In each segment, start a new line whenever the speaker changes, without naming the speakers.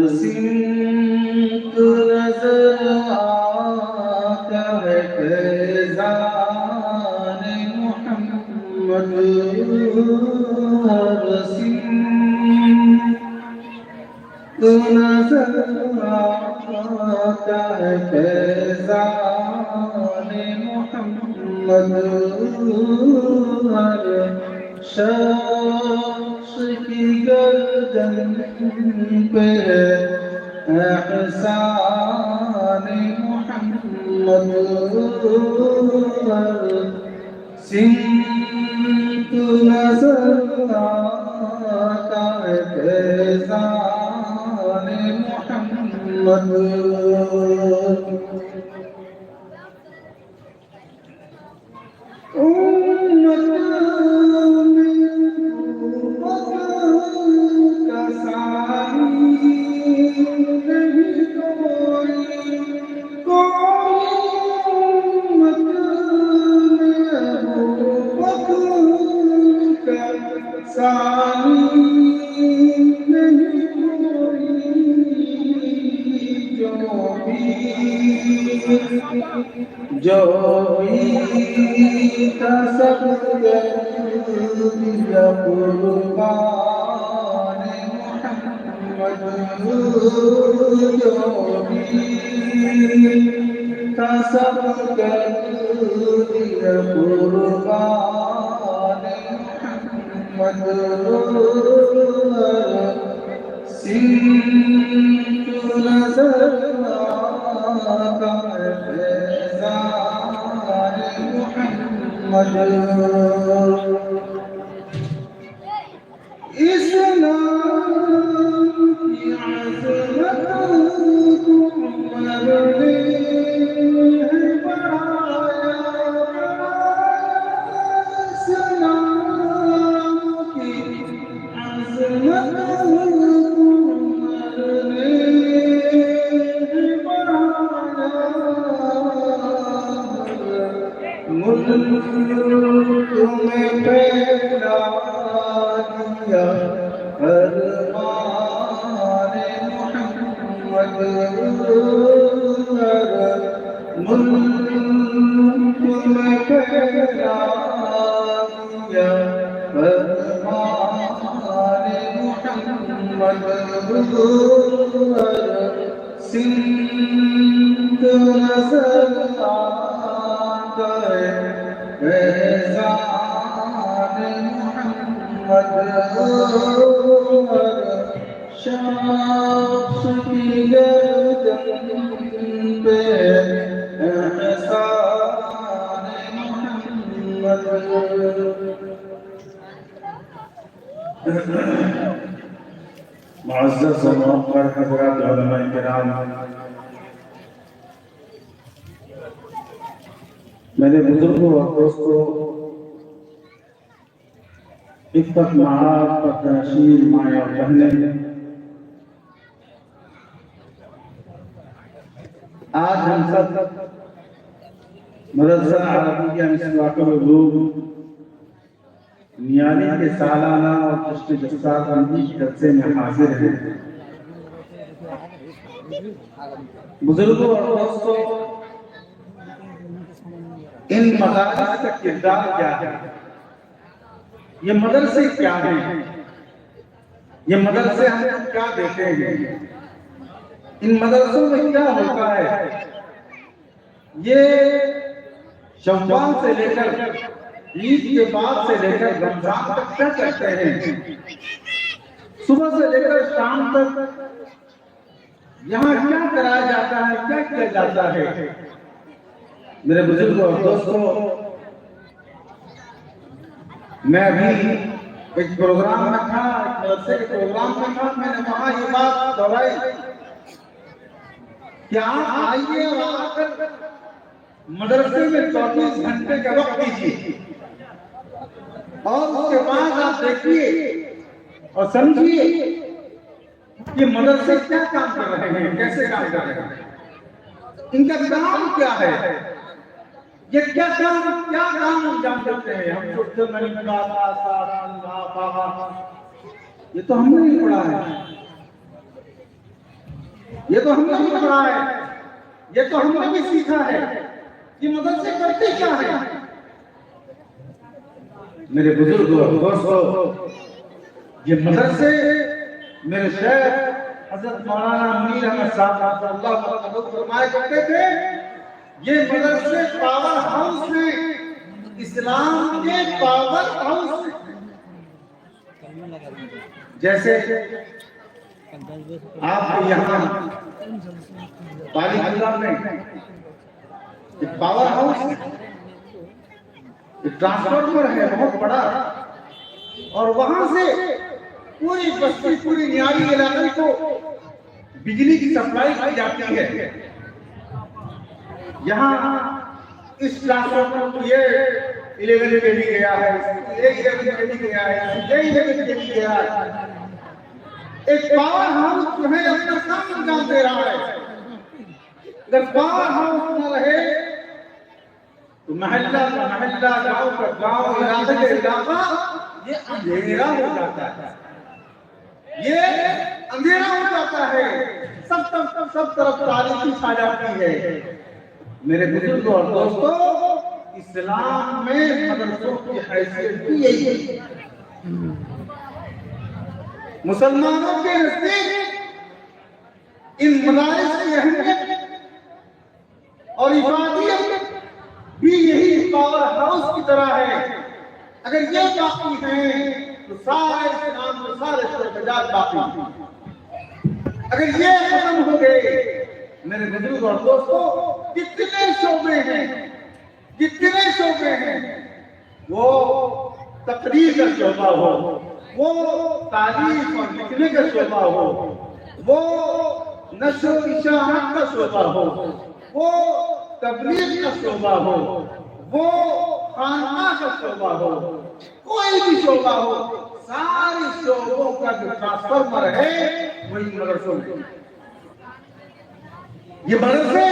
سمت نظر آتا ہے فیضان محمد ہر سمت نظر آتا ہے فیضان محمد ہر شخص کی گردن پہ احسان محمد ہر سمت نظر آتا ہے فیضان محمد جو بھی تصور یا قربان محمد جو بھی تصور یا قربان محمد سمت نظر آتا ہے فیضان محمد اس نام کی عظمت کو عمر نے بڑھایا اس نام کی عظمت ملک میں پھیلا دیا فرمان محمد ملک میں پھیلا دیا فرمان محمد سمت نظر آتا ہے فیضان محمد شخص کی گردن پہ احسان محمد معزز و موقر حضرات علماء کرام، میرے بزرگوں اور دوستوں، عفت معاف پتراشیر مائیں اور بہنیں، آج ہم سب مدرسہ عربیہ مسواک العلوم نیالی کے سالانہ اور جشن دستار بندی جلسے میں حاضر ہیں۔ بزرگوں اور دوستوں، ان مدارس کا کردار کیا ہے؟ یہ مدرسے کیا ہیں؟ یہ مدرسے ہمیں کیا دیتے ہیں؟ ان مدرسوں میں کیا ہوتا ہے؟ یہ شوال سے لے کر عید کے بعد سے لے کر رمضان تک کیا کرتے ہیں؟ صبح سے لے کر شام تک یہاں کیا کرایا جاتا ہے، کیا کیا جاتا ہے؟ میرے بزرگوں اور دوستوں، میں ابھی ایک پروگرام میں تھا، ایک مدرسے کے پروگرام میں تھا، میں نے وہاں یہ بات دہرائی کہ آپ آئیے اور آ کر مدرسے میں 24 گھنٹے کا وقت دیجیے اور اس کے بعد آپ دیکھیے اور سمجھیے کہ مدرسے کیا کام کر رہے ہیں، کیسے کام کر رہے ہیں، ان کا کام کیا ہے، یہ کیا کام انجام دیتے ہیں۔ ہم سوچتے ہیں یہ تو ہم نے نہیں پڑھا ہے، یہ تو ہم نے بھی پڑھا ہے، یہ تو ہم نے بھی سیکھا ہے، یہ مدرسے کرتے کیا ہے؟ میرے بزرگوں اور دوستوں، یہ مدرسے میرے شیخ حضرت مولانا منیر احمد صاحب اللہ تعالیٰ فرمایا کرتے تھے، یہ مدرسے پاور ہاؤس ہیں، اسلام کے پاور ہاؤس ہیں۔ جیسے آپ کے یہاں پالی حضرت میں ایک پاور ہاؤس ہے، ایک ٹرانسفارمر ہے بہت بڑا، اور وہاں سے پوری بستی پوری نیاری علاقے کو بجلی کی سپلائی کی جاتی ہے۔ یہاں اس ٹرانسفارمر کو یہ 11 کے بھی گیا ہے، یہ 11 کے بھی گیا ہے، یہ 11 کے بھی گیا ہے۔ ایک پاور ہاؤس جو ہے اپنا کام انجام دے رہا ہے۔ اگر پاور ہاؤس نہ رہے تو محلہ کا محلہ، گاؤں کا گاؤں، علاقے کا علاقہ یہ اندھیرا ہو جاتا ہے، یہ اندھیرا ہو جاتا ہے، سب طرف تاریکی چھا جاتی ہے۔ میرے بزرگوں اور دوستوں، اسلام میں مدرسوں کی حیثیت بھی یہی ہے۔ مسلمانوں کے نزدیک ان مدارس کی اہمیت اور افادیت بھی یہی پاور ہاؤس کی طرح ہے۔ اگر یہ باقی ہیں تو سارے اسلام کے سارے احتجاج باقی ہیں۔ اگر یہ ختم ہو گئے، میرے بزرگ اور دوستوں، کتنے شعبے ہیں، وہ تقریر کا شعبہ ہو، وہ تعلیم اور لکھنے کا شعبہ ہو، وہ نشر و اشاعت کا شعبہ ہو، وہ تبلیغ کا شعبہ ہو، وہ خانقاہ کا شعبہ ہو، کوئی بھی شعبہ ہو، سارے شعبوں کا جو ٹرانسفارمر ہے وہی مدرسوں میں۔ یہ مدرسے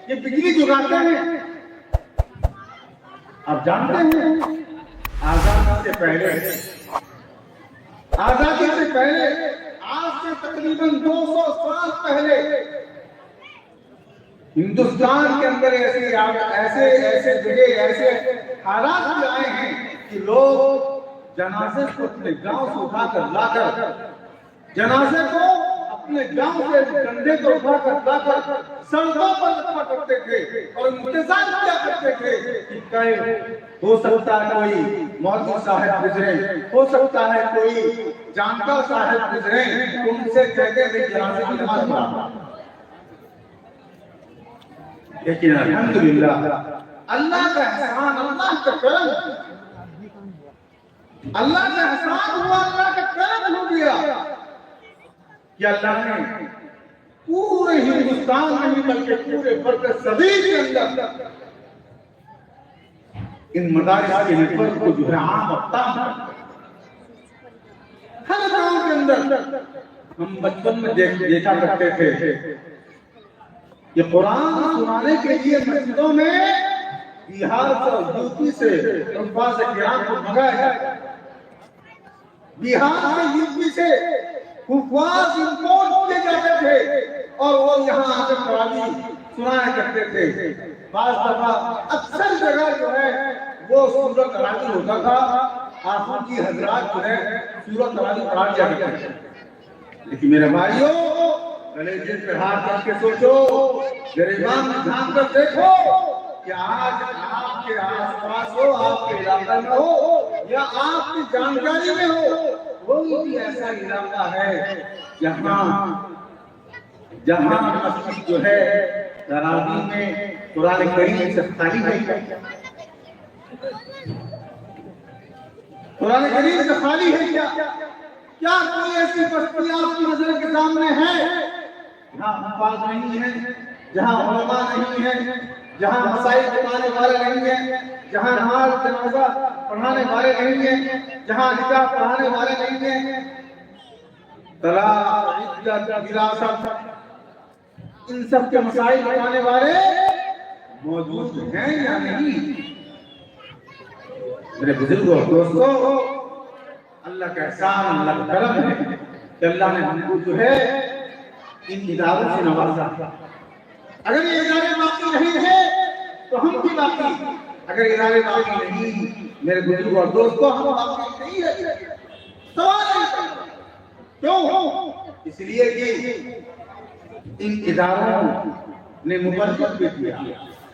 یہ بجلی جگاتے ہیں۔ آپ جانتے ہیں آزادی سے پہلے آج سے تقریباً 200 سال پہلے ہندوستان کے اندر ایسے جگہ ایسے حالات بھی آئے ہیں کہ لوگ جنازے کو اپنے گاؤں سے اٹھا کر لا کر، جنازے کو اپنے گاؤں سے کندھے کو اٹھا کر لا کر سڑکوں پر رکھا کرتے تھے اور انتظار کیا کرتے تھے کہ کہیں ہو سکتا ہے کوئی مولوی صاحب گزرے، ہو سکتا ہے کوئی جانکار صاحب گزرے، ان سے کہتے ہیں جنازے کی نماز پڑھا۔ لیکن الحمدللہ اللہ کا احسان، اللہ کا کرم، اللہ کا احسان ہوا، اللہ کا کرم ہو گیا کہ اللہ نے پورے ہندوستان میں نہیں بلکہ پورے برق صغیر کے اندر ان مدارس کے نیٹورک کو جو ہے عام اور تام ہر گاؤں کے اندر۔ ہم بچپن میں دیکھا کرتے تھے کہ قرآن سنانے کے لیے مسجدوں میں بہار سے اور یوپی سے حفاظ کرام کو منگایا جاتا، بہار سے یوپی سے حفاظ امپورٹ کیے جاتے تھے اور وہ یہاں آ کر تراویح سنایا کرتے تھے۔ بعض دفعہ اکثر جگہ جو ہے وہ سورۃ تراویح ہوتا تھا، آخر کی حضرات جو ہے سورۃ تراویح پڑھا جاتا تھا۔ لیکن میرے بھائیوں، کلیجے پہ ہاتھ رکھ کے سوچو، گریبان میں جھانک کر دیکھو کہ آج آپ کے آس پاس ہو، آپ کے علاقے میں ہو یا آپ کی جانکاری میں ہو، کوئی بھی ایسا علاقہ ہے جہاں مسجد جو ہے تراویح میں قرآن کریم سے خالی ہے؟ قرآن کریم سے خالی ہے کیا کوئی ایسی بستی آپ کی نظر کے سامنے ہے جہاں حفاظ نہیں ہے، جہاں علماء نہیں ہے، جہاں مسائل بتانے والے نہیں ہیں، جہاں نماز جنازہ پڑھانے والے نہیں ہیں، جہاں نکاح پڑھانے والے نہیں ہیں، طلاق، عدت، وراثت، ان سب کے مسائل بتانے والے موجود ہیں یا نہیں؟ میرے بزرگوں اور دوستوں، اللہ کا احسان، اللہ کا کرم ہے کہ اللہ نے ہم کو جو ہے ان اداروں سے نوازا. اگر یہ ادارے باقی نہیں رہے تو ہم بھی باقی. اگر ادارے باقی نہیں میرے بزرگوں اور دوستوں ہم باقی نہیں رہے. سوال کیوں؟ اس لیے کہ ان اداروں نے مبرکت بھی کیا,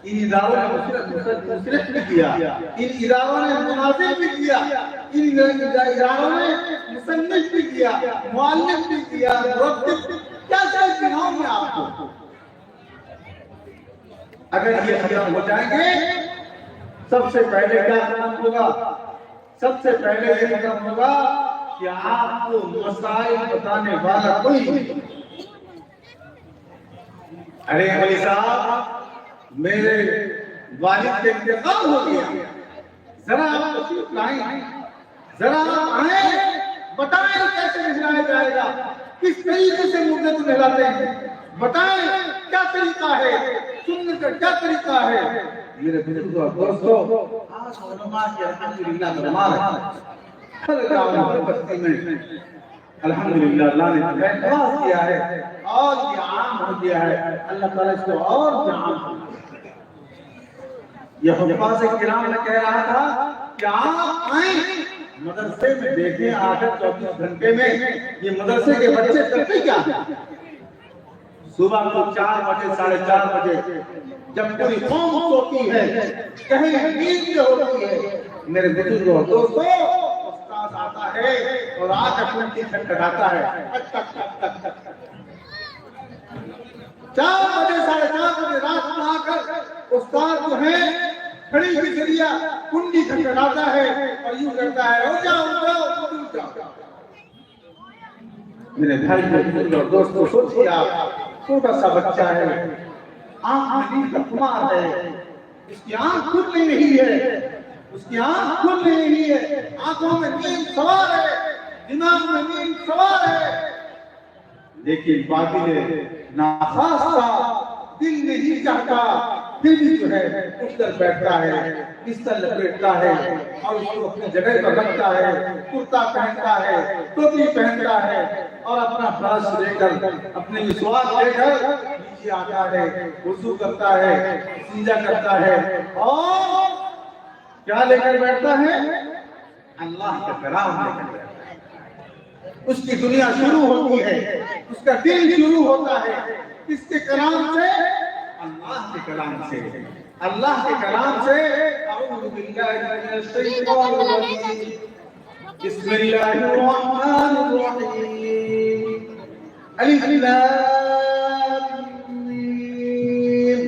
ان اداروں نے نصرت بھی کیا, ان اداروں نے مناظر بھی کیا, ان اداروں نے مصنف بھی کیا, مؤلف بھی کیا, مرتب کیا چاہیے میں آپ کو. اگر یہ ختم ہو جائیں گے سب سے پہلے کیا ختم ہوگا؟ سب سے پہلے یہ ختم ہوگا کہ آپ کو مسائل بتانے والا کوئی نہیں. ارے علی صاحب میرے والد کے انتقال ہو گیا, ذرا آپ تشریف لائیں, ذرا آپ آئیں, بتائیں کیسے نہلایا جائے گا, کس طریقے سے مردے کو نہلاتے ہیں, بتائیں کیا طریقہ ہے, سننے کا کیا طریقہ ہے. میرے بزرگوں اور دوستوں آج علماء کی الحمدللہ کمال ہے. ہر گاؤں ہر بستی میں الحمدللہ اللہ نے اعتراض کیا ہے اور یہ عام ہو گیا ہے. اللہ تعالیٰ اس کو اور بھی عام ہو گیا. یہ حفاظ کرام نے کہہ رہا تھا کہ آپ آئیں مدرسے میں دیکھیں آخر 24 گھنٹے میں یہ مدرسے کے بچے کرتے کیا ہیں. صبح کو 4 بجے 4:30 بجے جب پوری قوم سوتی ہے, کہیں نیند میں ہوتی ہے, میرے بزرگوں اور دوستوں استاد آتا ہے اور آ کر اپنی کھٹکھٹاتا ہے. 4 بجے 4:30 بجے رات میں آ کر استاد جو ہے کھڑی کی ذریعہ کنڈی کھٹکھٹاتا ہے اور یوں کہتا ہے اٹھ جاؤ اٹھ جاؤ اٹھ جاؤ. میرے بھائی بزرگوں اور دوستوں سوچیے آپ, چھوٹا سا بچہ ہے, آنکھ میں نیند کا خمار ہے, اس کی آنکھ کھل نہیں رہی ہے, اس کی آنکھ کھل نہیں رہی ہے, آنکھوں میں نیند سوار ہے, دماغ میں نیند سوار ہے, لیکن باطل ناخواستہ دل نہیں چاہتا پھر بھی جو ہے اٹھ کر بیٹھتا ہے, بستر لپیٹتا ہے اور اس کو اپنی جگہ پر رکھتا ہے, کرتا پہنتا ہے, ٹوپی پہنتا ہے اور اپنا برش لے کر اپنے مسواک لے کر نیچے آتا ہے, وضو کرتا ہے, سجدہ کرتا ہے اور کیا لے کر بیٹھتا ہے؟ اللہ کا کلام لے کر بیٹھتا ہے. اس کی دنیا شروع ہوتی ہے, اس کا دل شروع ہوتا ہے کس کے کلام سے؟ اللہ کے کلام سے. اللہ کے کلام سے اعوذ باللہ من الشیطان الرجیم بسم اللہ الرحمن الرحیم الف لام میم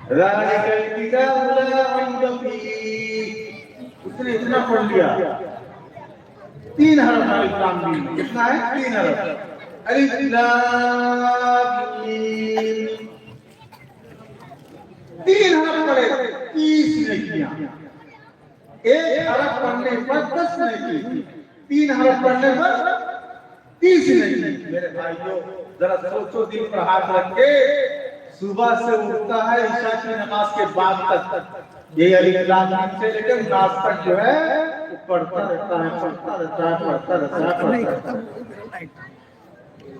ذالک الکتاب لا ریب فیہ. اس نے اتنا پڑھ لیا, 3 حرف الف لام میم. کتنا ہے؟ 3 حرف. الف لام میم 3 حرف پڑھے 30 نیکیاں. 1 حرف پڑھنے پر 10 نیکی, 3 حرف پڑھنے پر 30 نیکی. میرے بھائیو ذرا سوچو, دل پر ہاتھ رکھ کے صبح سے اٹھتا ہے عشاء کی نماز کے بعد تک یہ الف لام میم سے لے کر ناس تک جو ہے وہ پڑھتا رہتا ہے, پڑھتا رہتا ہے, پڑھتا رہتا ہے.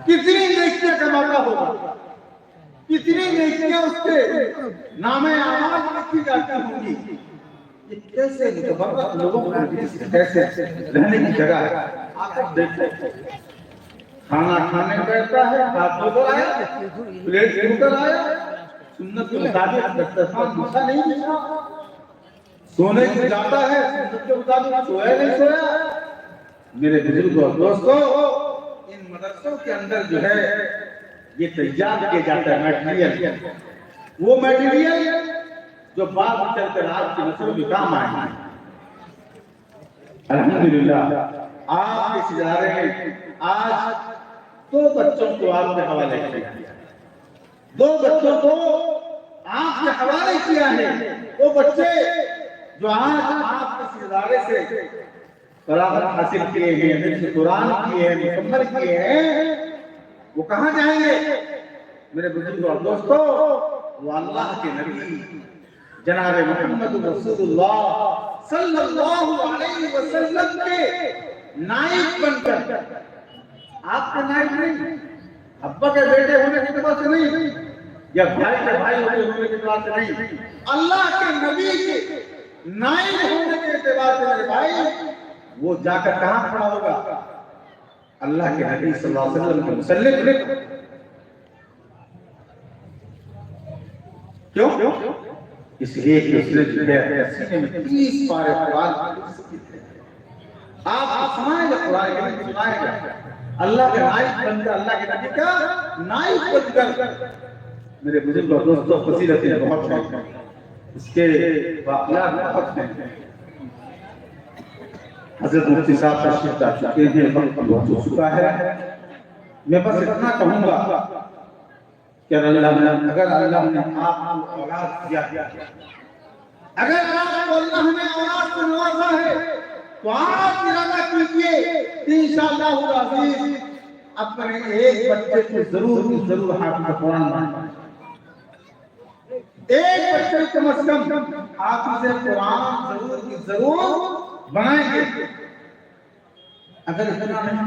کتنی نیکیاں کماتا ہوگا, کتنی نیکیاں اس کے نام اعمال میں لکھی جاتی ہوں گی. یہ کیسے متبرک لوگوں کو کیسے رہنے کی جگہ ہے. آپ دیکھیں کھانا کھانے بیٹھتا ہے, ہاتھ دھو کر آیا, پلیٹ دھو کر آیا, سنت کے مطابق دسترخوان بچھا نہیں بچھا, سونے کو جاتا ہے سنت کے مطابق سویا نہیں سویا. میرے بزرگوں اور دوستوں ان مدرسوں کے اندر جو ہے یہ تیار کیا جاتا ہے میٹیریل, وہ میٹیریل جو بعد میں چل کر آج کی نسل میں کام آئے ہیں. الحمدللہ آپ اس ادارے میں آج 2 بچوں کو آپ کے حوالے کیا, 2 بچوں کو آپ کے حوالے کیا ہے. وہ بچے جو آج آپ اس ادارے سے فراغت حاصل کیے ہیں, حفظ قرآن کیے ہیں, مکمل کیے ہیں, وہ کہاں جائیں گے؟ میرے بزرگوں اور دوستوں وہ اللہ کے نبی جناب محمد رسول اللہ صلی اللہ علیہ وسلم کے نائب بن کر آپ کے نائب نہیں، ابا کے بیٹے ہونے کے اعتبار سے نہیں، یا بھائی کے بھائی ہونے کے اعتبار سے نہیں، اللہ کے نبی کے نائب ہونے کے اعتبار سے میرے بھائی، وہ جا کر کہاں کھڑا ہوگا؟ اللہ کے نبی صلی اللہ علیہ وسلم کے مسلم۔ کیوں؟ اس لیے کہ اس نے جو ہے سینے میں 30 پارے قرآن آپ سنائیں گے، قرآن کے سنائیں گے، اللہ کے نائب بن کر، اللہ کے نبی کا نائب بن کر۔ میرے بزرگ اور دوستوں، فضیلتیں بہت ہیں، اس کے واقعات بہت ہیں۔ حضرت مفتی صاحب تشریف لا چکے ہیں، وقت بہت ہو چکا ہے، میں بس اتنا کہوں گا کہ اگر اللہ نے آپ کو اولاد دیا، اگر آپ کو اللہ نے اولاد سے نوازا ہے تو آپ ارادہ کیجئے انشاءاللہ العزیز اپنے ایک بچے کو ضرور حافظ قرآن بنائیں، ایک بچے کم از کم حافظ قرآن ضرور بنائیں گے۔ اگر اتنا نہیں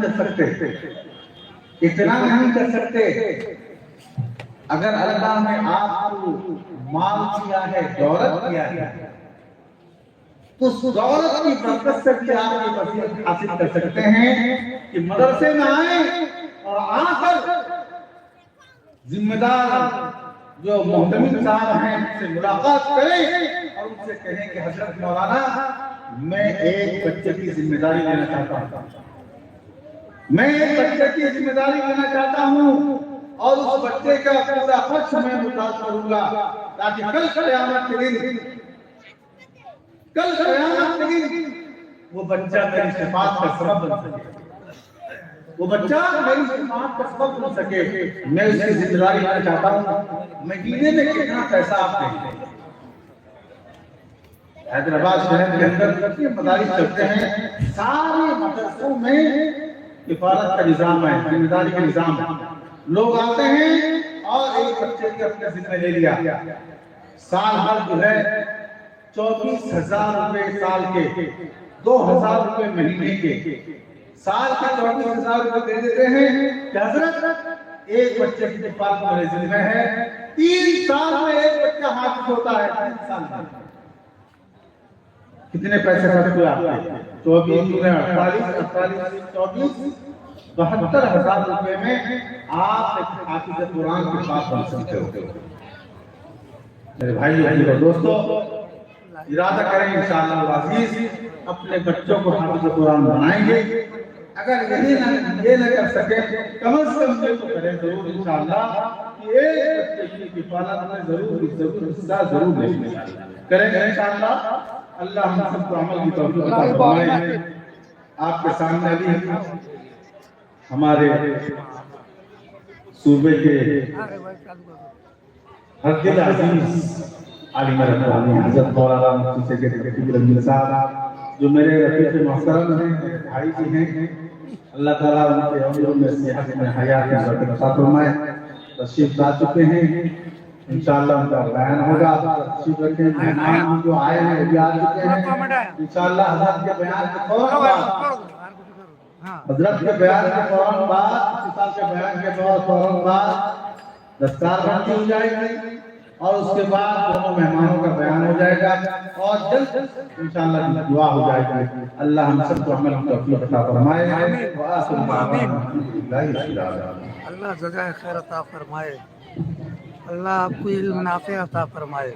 کر سکتے، اگر اللہ نے آپ کو مال دیا ہے، دولت دیا ہے، تو اس دولت کی برکت سے بھی آپ یہ وصیت حاصل کر سکتے ہیں کہ مدرسے میں آئیں اور آ کر ذمہ دار جو محتمل صاحب ہیں ان سے ملاقات کریں اور ان سے کہیں کہ حضرت مولانا، میں ایک بچے کی ذمہ داری لینا چاہتا ہوں، میں ایک بچے کی ذمہ داری لینا چاہتا ہوں اور اس بچے کا پورا خرچ میں متعلق کروں گا، تاکہ کل قیامت کے دن وہ بچہ میری شفاعت کا سبب بن سکے، وہ بچہ میری شفاعت کا سبب بن سکے۔ میں اس کی ذمہ داری لینا چاہتا ہوں۔ مہینے میں کتنا پیسہ آپ دیں گے؟ حیدرآباد شہر کے اندر مدارس چلتے ہیں، سارے مدرسوں میں کفالت کا نظام ہے، ذمہ داری کا نظام ہے۔ لوگ آتے ہیں اور ایک بچے کے اپنے ذمہ لے لیا، سال بھر جو ہے 24,000 روپے سال کے، 2,000 روپے مہینے کے، سال کے 24,000 روپے دے دیتے ہیں کہ حضرت ایک بچے کی کفالت میرے ذمہ ہے، 3 سال میں ایک بچہ حافظ ہوتا ہے، 3 سال میں کتنے پیسے خرچ ہوئے آپ کے؟ 24 48 24 72,000 روپے میں آپ ایک حافظ قرآن کی بات بن سکتے ہو۔ میرے بھائی اور دوستو، ارادہ کریں انشاءاللہ العزیز اپنے بچوں کو حافظ قرآن بنائیں گے۔ اگر یہ نہ کر سکے، کم از کم یہ تو کریں ضرور انشاءاللہ کہ ایک بچے کی کفالت میں ضرور حصہ ضرور لیں گے، کریں گے انشاءاللہ۔ اللہ ہم سب کو عمل کی توفیق عطا فرمائے۔ آپ کے سامنے بھی ہمارے صوبے کے حق عزیز عالم ربانی حضرت مولانا مفتی سید رفیق رنگیلا صاحب، جو میرے رفیق محترم ہیں، میرے بھائی جی ہیں، اللہ تعالیٰ ان کے عمر میں صحت میں حیات میں برکت عطا فرمائے۔ تشریف لا چکے ہیں، انشاءاللہ ان کا بیان ہوگا، تشریف رکھیں۔ مہمان جو آئے ہیں وہ بھی آ چکے ہیں، انشاءاللہ حضرت کے بیان کے فوراً بعد دستار بندی ہو جائے گی اور اس کے بعد دونوں مہمانوں کا بیان ہو جائے گا اور جلد انشاءاللہ دعا ہو جائے گی۔ اللہ ہم سب کو عمل کی توفیق عطا فرمائے۔
اللہ جزائے خیر عطا فرمائے، اللہ آپ کو علم نافع عطا فرمائے۔